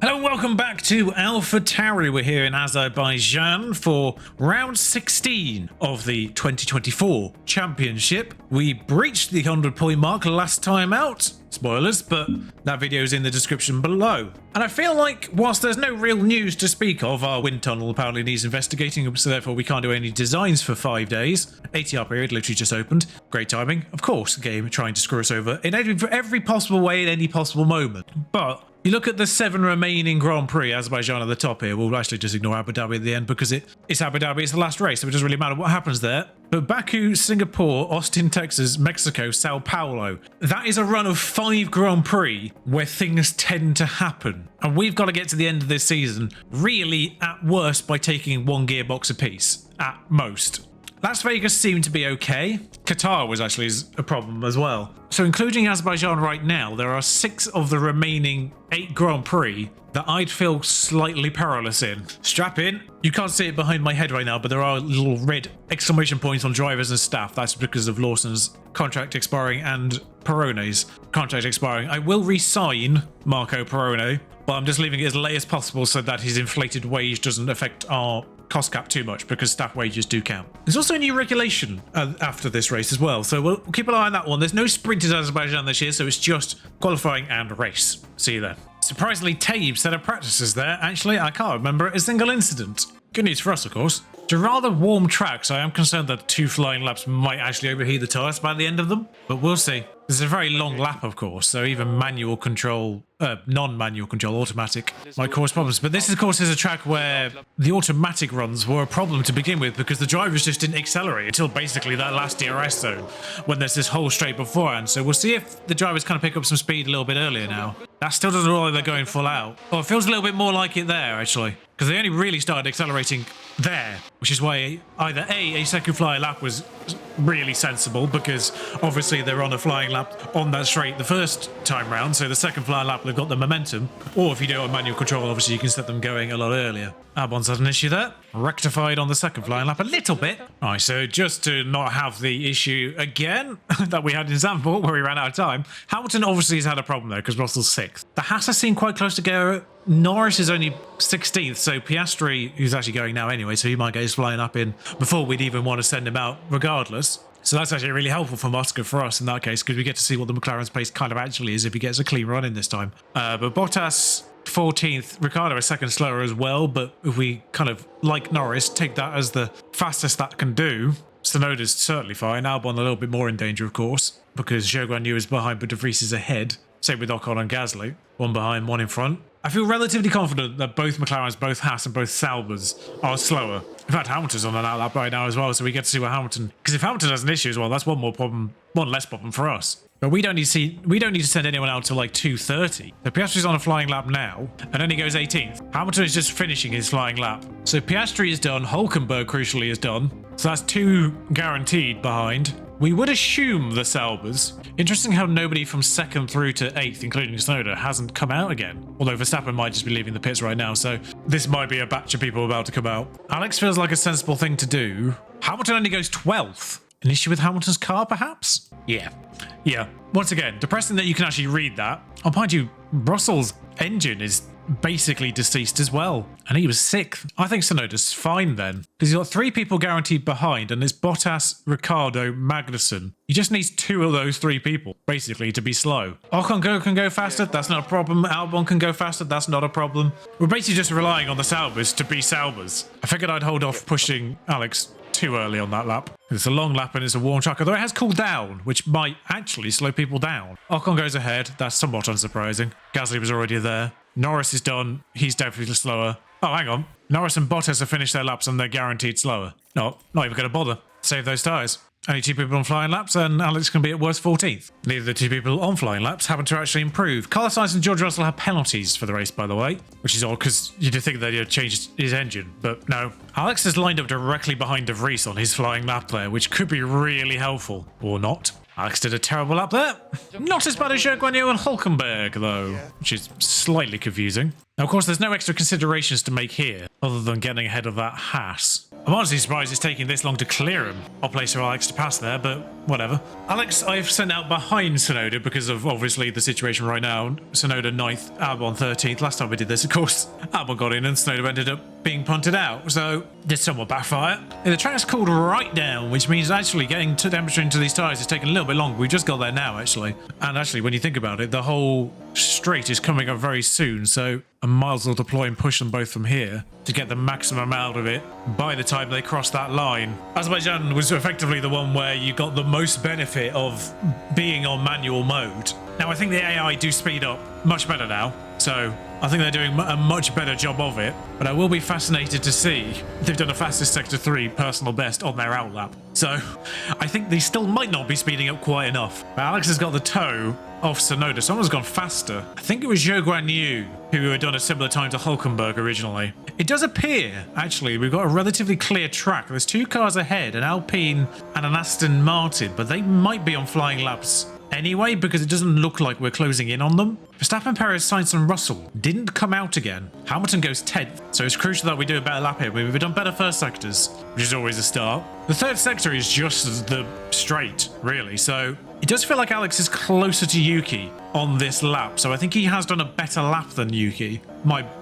Hello and welcome back to Alpha Tauri. We're here in Azerbaijan for round 16 of the 2024 championship. We breached the 100-point mark last time out. Spoilers, but that video is in the description below. And I feel like whilst there's no real news to speak of, our wind tunnel apparently needs investigating, so therefore we can't do any designs for 5 days. ATR period literally just opened. Great timing. Of course, the game trying to screw us over in every possible way at any possible moment. But you look at the 7 remaining Grand Prix, Azerbaijan at the top here. We'll actually just ignore Abu Dhabi at the end because it's Abu Dhabi, it's the last race, so it doesn't really matter what happens there. But Baku, Singapore, Austin, Texas, Mexico, Sao Paulo. That is a run of 5 Grand Prix where things tend to happen. And we've got to get to the end of this season, really at worst by taking 1 gearbox apiece, at most. Las Vegas seemed to be okay. Qatar was actually a problem as well. So including Azerbaijan right now, there are 6 of the remaining 8 Grand Prix that I'd feel slightly perilous in. Strap in. You can't see it behind my head right now, but there are little red exclamation points on drivers and staff. That's because of Lawson's contract expiring and Perone's contract expiring. I will re-sign Marco Perone, but I'm just leaving it as late as possible so that his inflated wage doesn't affect our cost cap too much, because staff wages do count. There's also a new regulation after this race as well, so we'll keep an eye on that one. There's no sprint in Azerbaijan this year, so it's just qualifying and race. See you there. Surprisingly tame set of practices there. Actually, I can't remember a single incident. Good news for us, of course. To rather warm tracks, I am concerned that 2 flying laps might actually overheat the tyres by the end of them, but we'll see. This is a very long lap, of course, so even manual control, non-manual control, automatic, might cause problems. But this, of course, is a track where the automatic runs were a problem to begin with because the drivers just didn't accelerate until basically that last DRS zone when there's this whole straight beforehand. So we'll see if the drivers kind of pick up some speed a little bit earlier now. That still doesn't look like they're going full out. Oh, it feels a little bit more like it there, actually, because they only really started accelerating there, which is why either a second flying lap was really sensible, because obviously they're on a flying lap on that straight the first time round, so the second flying lap they've got the momentum, or if you do it on manual control, obviously you can set them going a lot earlier. Albon's had an issue there, rectified on the second flying lap a little bit. Alright, so just to not have the issue again that we had in Zandvoort where we ran out of time, Hamilton obviously has had a problem there because Russell's 6th. The Haas seemed quite close to go. Norris is only 16th, so Piastri, who's actually going now anyway, so he might get his flying up in before we'd even want to send him out regardless. So that's actually really helpful for Moscow for us in that case, because we get to see what the McLaren's pace kind of actually is if he gets a clean run in this time. But Bottas 14th, Ricciardo a second slower as well, but if we kind of, like Norris, take that as the fastest that can do, Tsunoda's certainly fine. Albon a little bit more in danger, of course, because Zhou Guanyu is behind, but De Vries is ahead. Same with Ocon and Gasly. 1 behind, 1 in front. I feel relatively confident that both McLarens, both Haas and both Saubers are slower. In fact, Hamilton's on an outlap right now as well, so we get to see what Hamilton... Because if Hamilton has an issue as well, that's one less problem for us. But we don't need to send anyone out till like 2:30. So Piastri's on a flying lap now, and then he goes 18th. Hamilton is just finishing his flying lap. So Piastri is done, Hulkenberg crucially is done. So that's 2 guaranteed behind. We would assume the Saubers. Interesting how nobody from 2nd through to 8th, including Tsunoda, hasn't come out again. Although Verstappen might just be leaving the pits right now, so this might be a batch of people about to come out. Alex feels like a sensible thing to do. Hamilton only goes 12th. An issue with Hamilton's car, perhaps? Yeah. Once again, depressing that you can actually read that. Oh, mind you, Russell's engine is basically deceased as well, and he was 6th. I think Tsunoda's fine then, because he's got 3 people guaranteed behind, and it's Bottas, Ricciardo, Magnussen. He just needs 2 of those 3 people, basically, to be slow. Ocon can go faster, that's not a problem. Albon can go faster, that's not a problem. We're basically just relying on the Saubers to be Saubers. I figured I'd hold off pushing Alex too early on that lap. It's a long lap and it's a warm track, although it has cooled down, which might actually slow people down. Ocon goes ahead, that's somewhat unsurprising. Gasly was already there. Norris is done, he's definitely slower. Oh, hang on. Norris and Bottas have finished their laps and they're guaranteed slower. No, not even going to bother. Save those tyres. Only 2 people on flying laps, and Alex can be at worst 14th. Neither of the 2 people on flying laps happen to actually improve. Carlos Sainz and George Russell have penalties for the race, by the way, which is odd because you'd think that he'd changed his engine, but no. Alex is lined up directly behind De Vries on his flying lap there, which could be really helpful. Or not. Alex did a terrible lap there. Not as bad as Zhou Guanyu and Hulkenberg, though, which is slightly confusing. Now, of course, there's no extra considerations to make here, other than getting ahead of that Haas. I'm honestly surprised it's taking this long to clear him. I'll place for Alex to pass there, but whatever. Alex, I've sent out behind Sonoda because of obviously the situation right now. Sonoda 9th, Albon 13th. Last time we did this, of course, Albon got in and Sonoda ended up being punted out. So did somewhat backfire. And the track's cooled right down, which means actually getting to temperature into these tyres is taking a little bit longer. We just got there now, actually. And actually, when you think about it, the whole straight is coming up very soon. So I might as well deploy and push them both from here to get the maximum out of it by the time they cross that line. Azerbaijan was effectively the one where you got the most benefit of being on manual mode. Now, I think the AI do speed up much better now, so I think they're doing a much better job of it, but I will be fascinated to see they've done a fastest Sector 3 personal best on their outlap. So I think they still might not be speeding up quite enough. But Alex has got the toe off Sonoda. Someone's gone faster. I think it was Zhou Guanyu who had done a similar time to Hulkenberg originally. It does appear, actually, we've got a relatively clear track. There's 2 cars ahead, an Alpine and an Aston Martin, but they might be on flying laps anyway, because it doesn't look like we're closing in on them. Verstappen, Perez, Sainz and Russell didn't come out again. Hamilton goes 10th, so it's crucial that we do a better lap here. We've done better first sectors, which is always a start. The third sector is just the straight, really, so it does feel like Alex is closer to Yuki on this lap, so I think he has done a better lap than Yuki.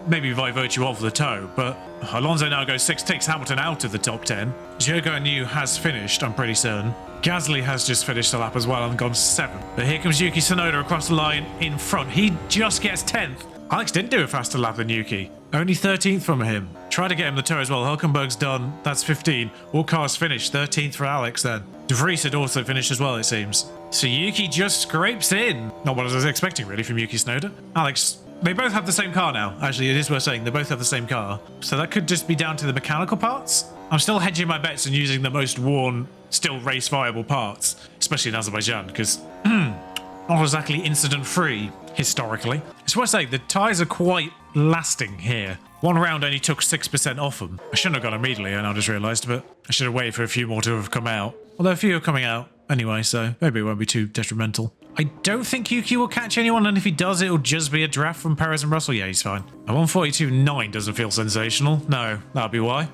Maybe by virtue of the toe, but Alonso now goes 6, takes Hamilton out of the top 10. Zhou Guanyu has finished, I'm pretty certain. Gasly has just finished the lap as well and gone 7th. But here comes Yuki Tsunoda across the line in front. He just gets 10th. Alex didn't do a faster lap than Yuki. Only 13th from him. Try to get him the toe as well. Hulkenberg's done. That's 15. All cars finished. 13th for Alex then. De Vries had also finished as well, it seems. So Yuki just scrapes in. Not what I was expecting, really, from Yuki Tsunoda. Alex, they both have the same car now. Actually, it is worth saying. They both have the same car. So that could just be down to the mechanical parts. I'm still hedging my bets and using the most worn, still race viable parts, especially in Azerbaijan, because not exactly incident free historically. It's worth saying the tyres are quite lasting here. One round only took 6% off them. I shouldn't have gone immediately, and I just realised, but I should have waited for a few more to have come out. Although a few are coming out anyway, so maybe it won't be too detrimental. I don't think Yuki will catch anyone, and if he does, it'll just be a draft from Perez and Russell. Yeah, he's fine. A 142.9 doesn't feel sensational. No, that'll be why.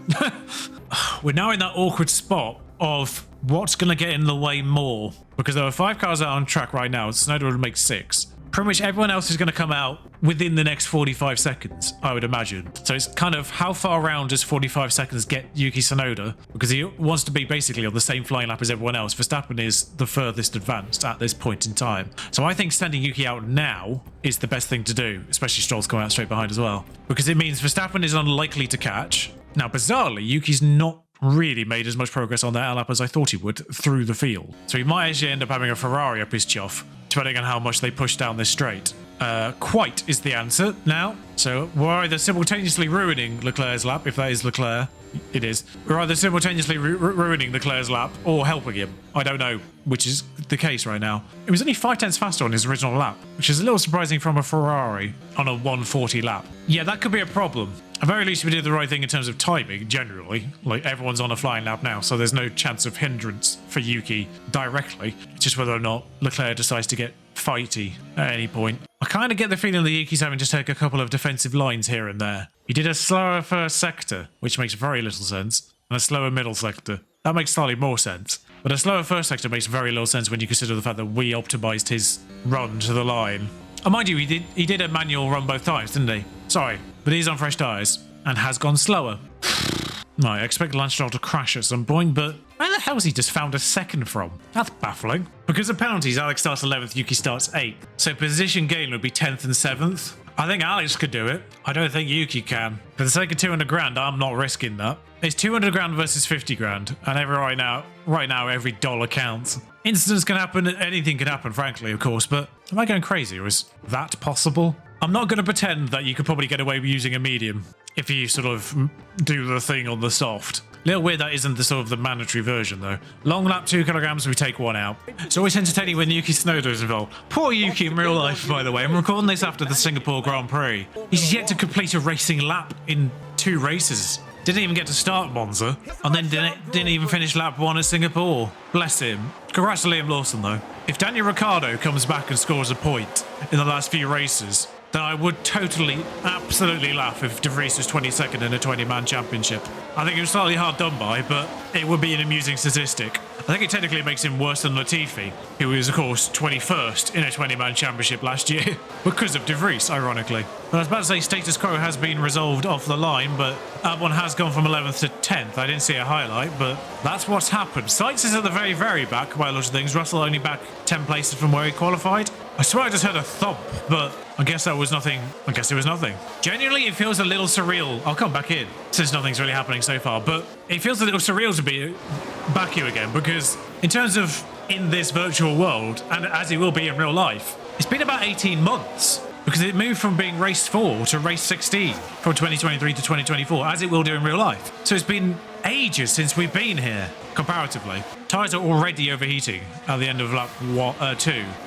We're now in that awkward spot of what's going to get in the way more, because there are 5 cars out on track right now. Tsunoda would make 6. Pretty much everyone else is going to come out within the next 45 seconds, I would imagine. So it's kind of how far around does 45 seconds get Yuki Tsunoda? Because he wants to be basically on the same flying lap as everyone else. Verstappen is the furthest advanced at this point in time. So I think sending Yuki out now is the best thing to do, especially Stroll's coming out straight behind as well. Because it means Verstappen is unlikely to catch. Now, bizarrely, Yuki's not really made as much progress on that lap as I thought he would through the field. So he might actually end up having a Ferrari up his chuff, depending on how much they push down this straight. Quite is the answer now. So we're either simultaneously ruining Leclerc's lap, if that is Leclerc. It is. We're either simultaneously ruining Leclerc's lap or helping him. I don't know which is the case right now. It was only 5/10 faster on his original lap, which is a little surprising from a Ferrari on a 140 lap. Yeah, that could be a problem. At very least, we did the right thing in terms of timing, generally. Like, everyone's on a flying lap now, so there's no chance of hindrance for Yuki directly. It's just whether or not Leclerc decides to get fighty at any point. I kind of get the feeling that Yuki's having to take a couple of defensive lines here and there. He did a slower first sector, which makes very little sense, and a slower middle sector. That makes slightly more sense. But a slower first sector makes very little sense when you consider the fact that we optimised his run to the line. Oh, mind you, he did a manual run both times, didn't he? Sorry, but he's on fresh tyres and has gone slower. I expect Lance Stroll to crash at some point, but where the hell has he just found a second from? That's baffling. Because of penalties, Alex starts 11th, Yuki starts 8th. So position gain would be 10th and 7th. I think Alex could do it. I don't think Yuki can. For the sake of 200 grand, I'm not risking that. It's 200 grand versus 50 grand. And right now, every dollar counts. Incidents can happen, anything can happen, frankly, of course, but am I going crazy, or is that possible? I'm not going to pretend that you could probably get away with using a medium if you sort of do the thing on the soft. Little weird that isn't the sort of the mandatory version though. Long lap 2 kilograms, we take 1 out. It's always entertaining when Yuki Tsunoda is involved. Poor Yuki in real life, by the way. I'm recording this after the Singapore Grand Prix. He's yet to complete a racing lap in 2 races. Didn't even get to start Monza, and then didn't even finish lap 1 at Singapore. Bless him. Congrats to Liam Lawson though. If Daniel Ricciardo comes back and scores a point in the last few races, that I would totally, absolutely laugh if De Vries was 22nd in a 20-man championship. I think it was slightly hard done by, but it would be an amusing statistic. I think it technically makes him worse than Latifi, who was, of course, 21st in a 20-man championship last year, because of De Vries, ironically. But I was about to say status quo has been resolved off the line, but Albon has gone from 11th to 10th. I didn't see a highlight, but that's what's happened. Sainz is at the very, very back by a lot of things. Russell only back 10 places from where he qualified. I swear I just heard a thump, but I guess that was nothing. I guess it was nothing. Genuinely, it feels a little surreal. I'll come back in since nothing's really happening so far, but it feels a little surreal to be Baku again, because in terms of in this virtual world, and as it will be in real life, it's been about 18 months. Because it moved from being race 4 to race 16 from 2023 to 2024, as it will do in real life. So it's been ages since we've been here, comparatively. Tyres are already overheating at the end of lap 2.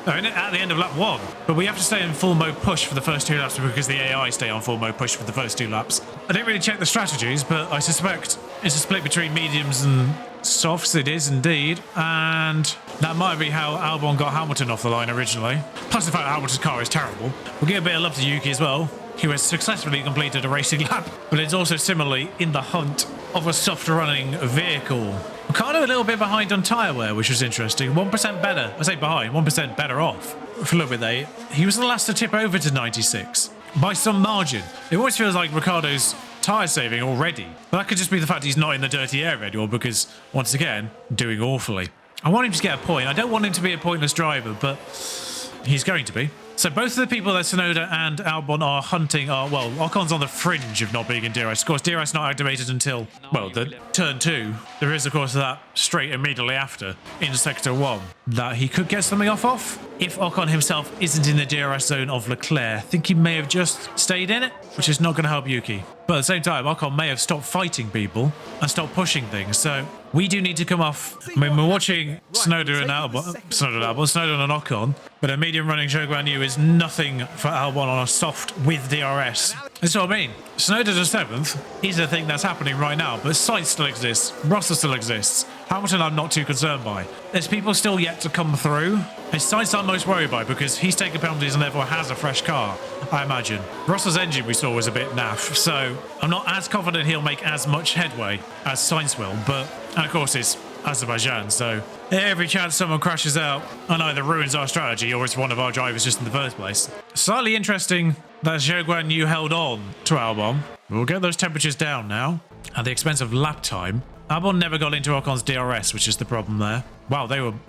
No, at the end of lap 1. But we have to stay in full mode push for the first 2 laps because the AI stay on full mode push for the first 2 laps. I didn't really check the strategies, but I suspect it's a split between mediums and softs. It is indeed, and that might be how Albon got Hamilton off the line originally. Plus the fact that Hamilton's car is terrible. We'll give a bit of love to Yuki as well, who has successfully completed a racing lap, but it's also similarly in the hunt of a soft running vehicle. Ricardo a little bit behind on tyre wear, which was interesting. 1% better. I say behind, 1% better off for a little bit there. He was the last to tip over to 96 by some margin. It always feels like Ricardo's tyre saving already. But that could just be the fact he's not in the dirty area anymore because, once again, doing awfully. I want him to get a point. I don't want him to be a pointless driver, but he's going to be. So both of the people that Tsunoda and Albon are hunting are, well, Ocon's on the fringe of not being in DRS. Of course, DRS not activated until, well, the turn 2. There is, of course, that straight immediately after in sector 1 that he could get something off if Ocon himself isn't in the DRS zone of Leclerc. I think he may have just stayed in it, which is not going to help Yuki. But at the same time, Ocon may have stopped fighting people and stopped pushing things. So we do need to come off. I mean, we're watching Tsunoda and Ocon, but a medium running Zhou Guanyu is nothing for Albon on a soft with DRS. That's what I mean. Tsunoda to 7th is a thing that's happening right now, but Sainz still exists. Russell still exists. Hamilton I'm not too concerned by. There's people still yet to come through. It's Sainz I'm most worried by because he's taken penalties and therefore has a fresh car, I imagine. Russell's engine we saw was a bit naff, so I'm not as confident he'll make as much headway as Sainz will, but, and of course it's Azerbaijan, so every chance someone crashes out and either ruins our strategy or it's one of our drivers just in the first place. Slightly interesting that Zhou Guanyu held on to Albon. We'll get those temperatures down now at the expense of lap time. Albon never got into Ocon's DRS, which is the problem there. Wow,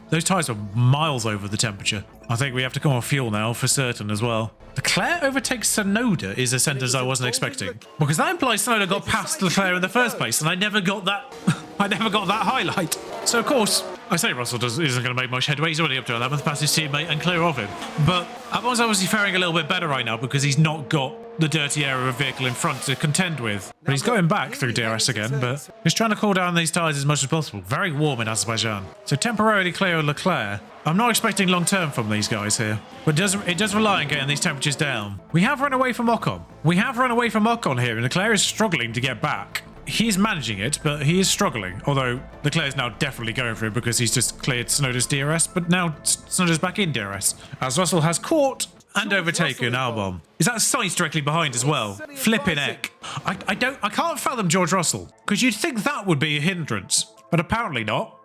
those tyres were miles over the temperature. I think we have to come off fuel now for certain as well. Leclerc overtakes Tsunoda is a sentence I wasn't expecting. Because that implies Tsunoda got past Leclerc in the first place, and I never got that I never got that highlight. So of course, I say Russell isn't going to make much headway. He's already up to 11th, past his teammate and clear of him. But Albon's obviously faring a little bit better right now because he's not got the dirty area of vehicle in front to contend with. But he's going back through DRS again, but he's trying to cool down these tyres as much as possible. Very warm in Azerbaijan. So temporarily clear of Leclerc. I'm not expecting long term from these guys here, but it does rely on getting these temperatures down. We have run away from Ocon. We have run away from Ocon here, and Leclerc is struggling to get back. He's managing it, but he is struggling. Although Leclerc's now definitely going for it because he's just cleared Tsunoda's DRS, but now Tsunoda's back in DRS. As Russell has caught and overtaken Albon. Is that Sainz directly behind as well? Flipping heck. I can't fathom George Russell, because you'd think that would be a hindrance, but apparently not.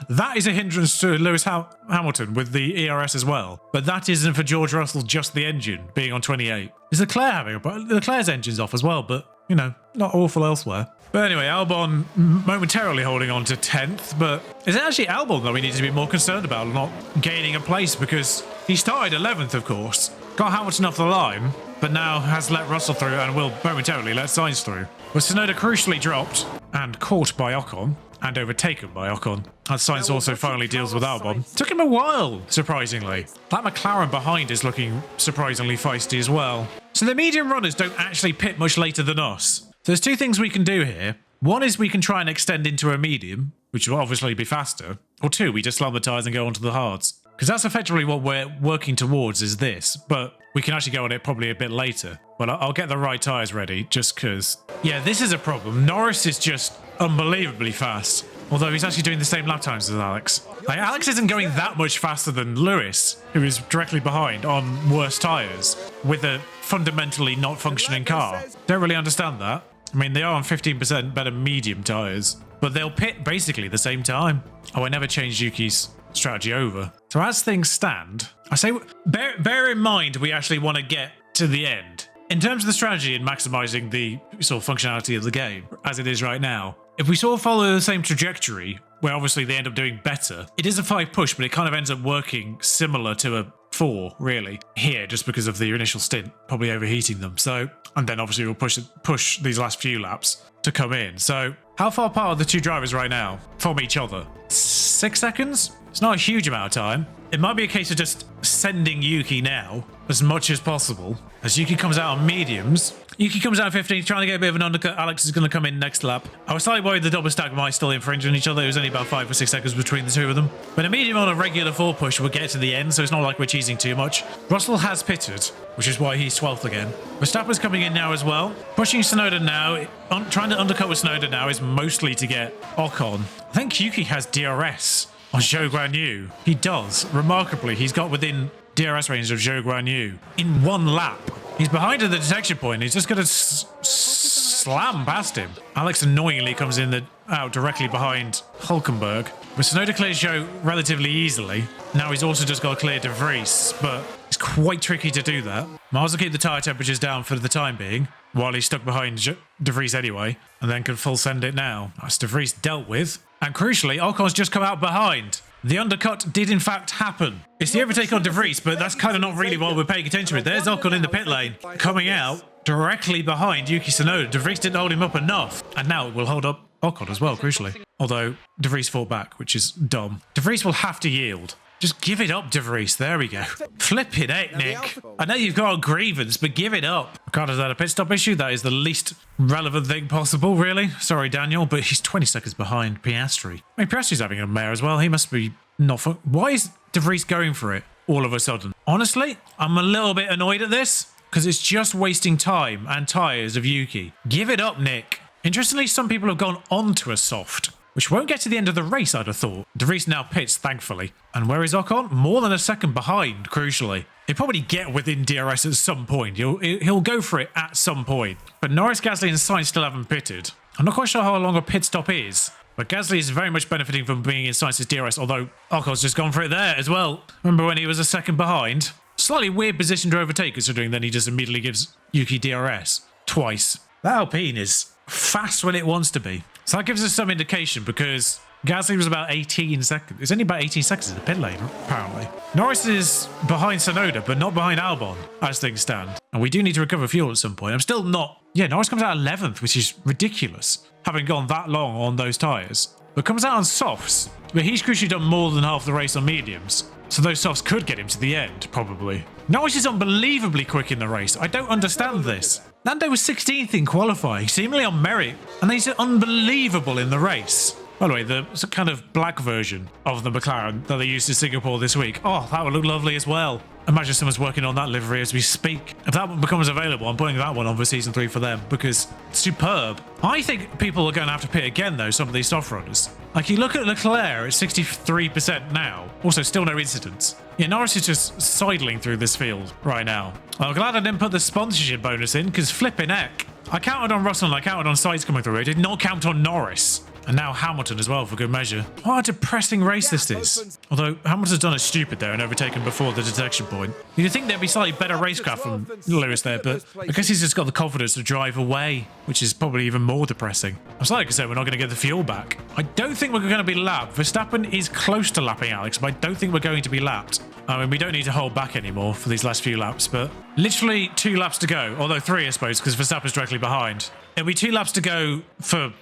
That is a hindrance to Lewis Hamilton with the ERS as well. But that isn't for George Russell, just the engine being on 28. Is Leclerc having Leclerc's engine's off as well, but, you know, not awful elsewhere. But anyway, Albon momentarily holding on to 10th, but is it actually Albon that we need to be more concerned about, not gaining a place, because he started 11th, of course, got Hamilton off the line, but now has let Russell through and will momentarily let Sainz through. With Tsunoda crucially dropped and caught by Ocon, and overtaken by Ocon. And Sainz also finally deals with Albon. Took him a while, surprisingly. That McLaren behind is looking surprisingly feisty as well. So the medium runners don't actually pit much later than us. So there's two things we can do here. One is we can try and extend into a medium, which will obviously be faster. Or two, we just slam the tyres and go onto the hards. Because that's effectively what we're working towards is this. But we can actually go on it probably a bit later. Well, I'll get the right tyres ready just because. Yeah, this is a problem. Norris is just unbelievably fast. Although he's actually doing the same lap times as Alex. Like, Alex isn't going that much faster than Lewis, who is directly behind on worse tyres with a fundamentally not functioning car. Don't really understand that. I mean, they are on 15% better medium tyres, but they'll pit basically the same time. Oh, I never changed Yuki's strategy over. So as things stand, I say, bear in mind we actually want to get to the end. In terms of the strategy and maximizing the sort of functionality of the game, as it is right now, if we sort of follow the same trajectory, where obviously they end up doing better, it is a 5 push, but it kind of ends up working similar to a 4, really, here, just because of the initial stint, probably overheating them. So, and then obviously we'll push these last few laps to come in. So, how far apart are the two drivers right now from each other? 6 seconds? It's not a huge amount of time. It might be a case of just sending Yuki now as much as possible. As Yuki comes out on mediums. Yuki comes out 15, trying to get a bit of an undercut. Alex is going to come in next lap. I was slightly worried the double stack might still infringe on each other. It was only about 5 or 6 seconds between the two of them. But a medium on a regular 4 push will get to the end, so it's not like we're cheesing too much. Russell has pitted, which is why he's 12th again. Verstappen's coming in now as well. Pushing Tsunoda now. Trying to undercut with Tsunoda now is mostly to get Ocon. I think Yuki has DRS on Zhou Guanyu. He does. Remarkably, he's got within DRS range of Zhou Guanyu in 1 lap. He's behind at the detection point. He's just going to slam past him. Alex annoyingly comes in out directly behind Hulkenberg. But Tsunoda clears Zhou relatively easily. Now he's also just got to clear De Vries, but it's quite tricky to do that. Miles will keep the tyre temperatures down for the time being, while he's stuck behind De Vries anyway, and then can full send it now. That's De Vries dealt with. And crucially, Ocon's just come out behind. The undercut did in fact happen. It's the overtake on De Vries, but that's kind of not really what we're paying attention to. There's Ocon in the pit lane, coming out directly behind Yuki Tsunoda. De Vries didn't hold him up enough, and now it will hold up Ocon as well, crucially. Although De Vries fought back, which is dumb. De Vries will have to yield. Just give it up, De Vries. There we go. Flipping it, Nick. I know you've got a grievance, but give it up. Ricardo's had a pit stop issue. That is the least relevant thing possible, really. Sorry, Daniel, but he's 20 seconds behind Piastri. I mean, Piastri's having a mare as well. He must be not... Why is De Vries going for it all of a sudden? Honestly, I'm a little bit annoyed at this because it's just wasting time and tyres of Yuki. Give it up, Nick. Interestingly, some people have gone onto a soft, which won't get to the end of the race, I'd have thought. De Vries now pits, thankfully. And where is Ocon? More than a second behind, crucially. He'll probably get within DRS at some point. He'll go for it at some point. But Norris, Gasly and Sainz still haven't pitted. I'm not quite sure how long a pit stop is, but Gasly is very much benefiting from being in Sainz's DRS, although Ocon's just gone for it there as well. Remember when he was a second behind? Slightly weird position to overtake, considering then he just immediately gives Yuki DRS. Twice. That Alpine is fast when it wants to be. So that gives us some indication because Gasly was about 18 seconds. It's only about 18 seconds in the pit lane, apparently. Norris is behind Tsunoda, but not behind Albon, as things stand. And we do need to recover fuel at some point. I'm still not... Yeah, Norris comes out 11th, which is ridiculous, having gone that long on those tyres. But comes out on softs. But he's crucially done more than half the race on mediums. So those softs could get him to the end, probably. Norris is unbelievably quick in the race. I don't understand this. Lando was 16th in qualifying, seemingly on merit, and he's unbelievable in the race. By the way, the kind of black version of the McLaren that they used in Singapore this week. Oh, that would look lovely as well. Imagine someone's working on that livery as we speak. If that one becomes available, I'm putting that one on for Season 3 for them because it's superb. I think people are going to have to pit again, though, some of these soft runners. Like, you look at Leclerc at 63% now. Also, still no incidents. Yeah, Norris is just sidling through this field right now. I'm glad I didn't put the sponsorship bonus in because flipping heck. I counted on Russell and I counted on Sainz coming through. I did not count on Norris. And now Hamilton as well, for good measure. What a depressing race this is. Although Hamilton's done a stupid there and overtaken before the detection point. You'd think there'd be slightly better racecraft from Lewis there, but I guess he's just got the confidence to drive away, which is probably even more depressing. I'm sorry to say we're not going to get the fuel back. I don't think we're going to be lapped. Verstappen is close to lapping Alex, but I don't think we're going to be lapped. I mean, we don't need to hold back anymore for these last few laps, but literally 2 laps to go. Although 3, I suppose, because Verstappen's directly behind. It'll be 2 laps to go for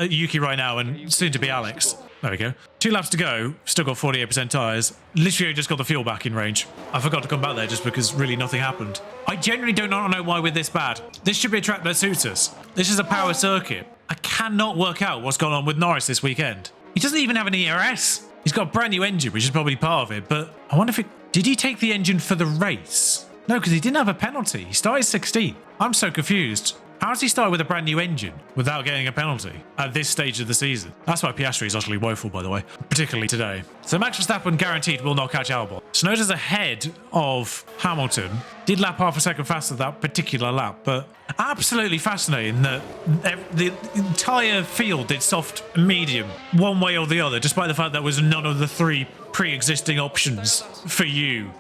Yuki right now and soon to be Alex. There we go. 2 laps to go. Still got 48% tyres. Literally just got the fuel back in range. I forgot to come back there just because really nothing happened. I genuinely do not know why we're this bad. This should be a track that suits us. This is a power circuit. I cannot work out what's gone on with Norris this weekend. He doesn't even have an ERS. He's got a brand new engine, which is probably part of it, but I wonder if it... Did he take the engine for the race? No, because he didn't have a penalty. He started 16th. I'm so confused. How does he start with a brand new engine without getting a penalty at this stage of the season? That's why Piastri is utterly woeful, by the way, particularly today. So Max Verstappen guaranteed will not catch Albon. Tsunoda's ahead of Hamilton. Did lap half a second faster that particular lap, but absolutely fascinating that the entire field did soft and medium one way or the other, despite the fact that was none of the three pre-existing options for you.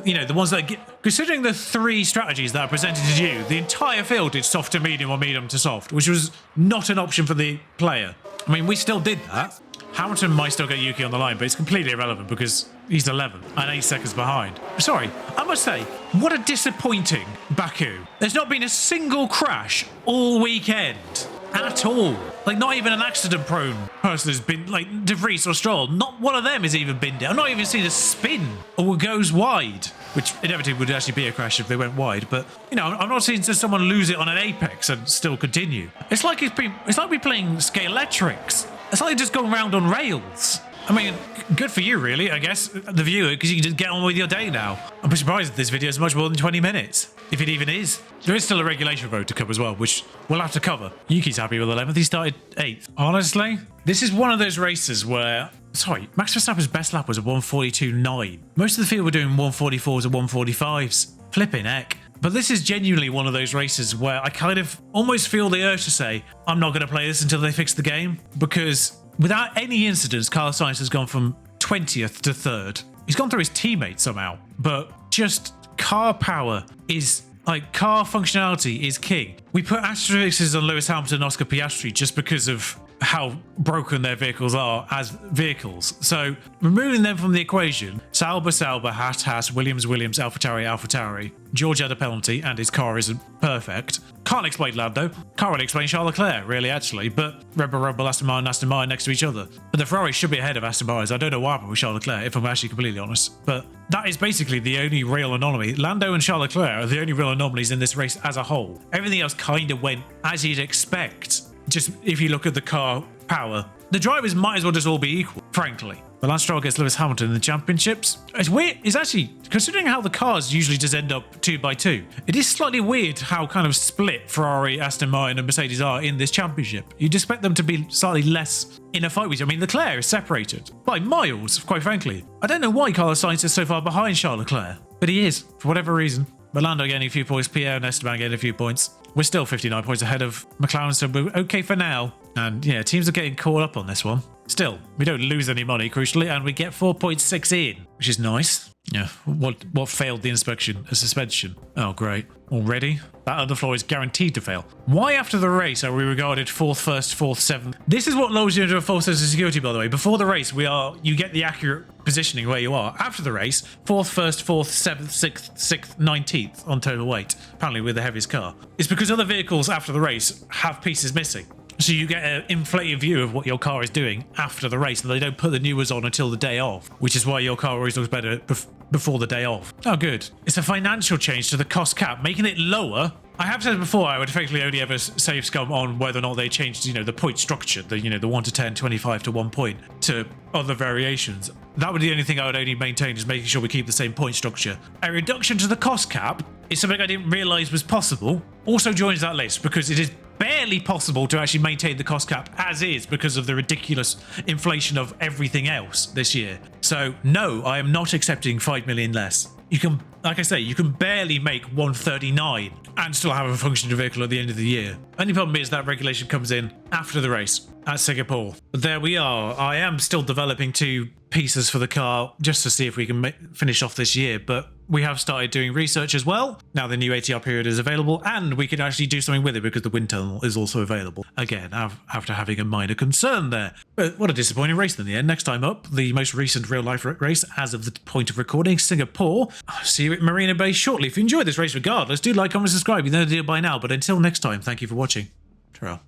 You know, the ones that considering the three strategies that are presented to you, the entire field did soft to medium or medium to soft, which was not an option for the player. I mean, we still did that. Hamilton might still get Yuki on the line, but it's completely irrelevant because he's 11th and 8 seconds behind. Sorry, I must say, what a disappointing Baku. There's not been a single crash all weekend. At all. Like, not even an accident-prone person has been, like, De Vries or Stroll. Not one of them has even been down. I've not even seen a spin or goes wide, which inevitably would actually be a crash if they went wide. But, you know, I'm not seeing someone lose it on an apex and still continue. It's like we're playing Scalextrics. It's like just going round on rails. I mean, good for you, really, I guess, the viewer, because you can just get on with your day now. I'm surprised that this video is much more than 20 minutes, if it even is. There is still a regulation road to cover as well, which we'll have to cover. Yuki's happy with 11th. He started 8th. Honestly, this is one of those races where... Sorry, Max Verstappen's best lap was a 142.9. Most of the field were doing 144s and 145s. Flipping heck. But this is genuinely one of those races where I kind of almost feel the urge to say, I'm not going to play this until they fix the game, because... without any incidents, Carlos Sainz has gone from 20th to 3rd. He's gone through his teammates somehow, but just car power is, like, car functionality is king. We put asterisks on Lewis Hamilton and Oscar Piastri just because of how broken their vehicles are as vehicles. So removing them from the equation, Sauber, Haas, Williams, AlphaTauri. George had a penalty and his car isn't perfect. Can't explain Lando. Can't really explain Charles Leclerc, really, actually. But Red Bull, Aston Martin next to each other. But the Ferrari should be ahead of Aston Martin. I don't know what happened with Charles Leclerc, if I'm actually completely honest. But that is basically the only real anomaly. Lando and Charles Leclerc are the only real anomalies in this race as a whole. Everything else kind of went as you'd expect. Just if you look at the car power, the drivers might as well just all be equal, frankly. But Lance Stroll gets Lewis Hamilton in the championships. It's weird. It's actually, considering how the cars usually just end up 2 by 2, it is slightly weird how kind of split Ferrari, Aston Martin and Mercedes are in this championship. You'd expect them to be slightly less in a fight with you. I mean, Leclerc is separated by miles, quite frankly. I don't know why Carlos Sainz is so far behind Charles Leclerc, but he is, for whatever reason. Lando getting a few points, Pierre and Esteban getting a few points. We're still 59 points ahead of McLaren, so we're okay for now. And yeah, teams are getting caught up on this one. Still, we don't lose any money, crucially, and we get 4.6 in, which is nice. Yeah, what failed the inspection? A suspension. Oh, great. Already? That underfloor is guaranteed to fail. Why after the race are we regarded 4th, 1st, 4th, 7th? This is what lowers you into a false sense of security, by the way. Before the race, you get the accurate positioning where you are. After the race, 4th, 1st, 4th, 7th, 6th, 19th on total weight. Apparently with the heaviest car. It's because other vehicles after the race have pieces missing. So you get an inflated view of what your car is doing after the race, and they don't put the new ones on until the day of, which is why your car always looks better before the day of. Oh, good. It's a financial change to the cost cap, making it lower. I have said before I would effectively only ever save scum on whether or not they changed, the point structure, the 1 to 10, 25 to 1 point to other variations. That would be the only thing I would only maintain, is making sure we keep the same point structure. A reduction to the cost cap is something I didn't realise was possible. Also joins that list because it is barely possible to actually maintain the cost cap as is because of the ridiculous inflation of everything else this year. So no, I am not accepting 5 million less. You can, like I say, you can barely make 139 and still have a functioning vehicle at the end of the year. Only problem is that regulation comes in after the race at Singapore. But there we are. I am still developing 2 pieces for the car just to see if we can finish off this year, but we have started doing research as well. Now the new ATR period is available and we can actually do something with it because the wind tunnel is also available. Again, after having a minor concern there. But what a disappointing race in the end. Next time up, the most recent real-life race as of the point of recording, Singapore. I'll see you at Marina Bay shortly. If you enjoyed this race regardless, do like, comment, subscribe. You know the deal by now. But until next time, thank you for watching. Ta-ra.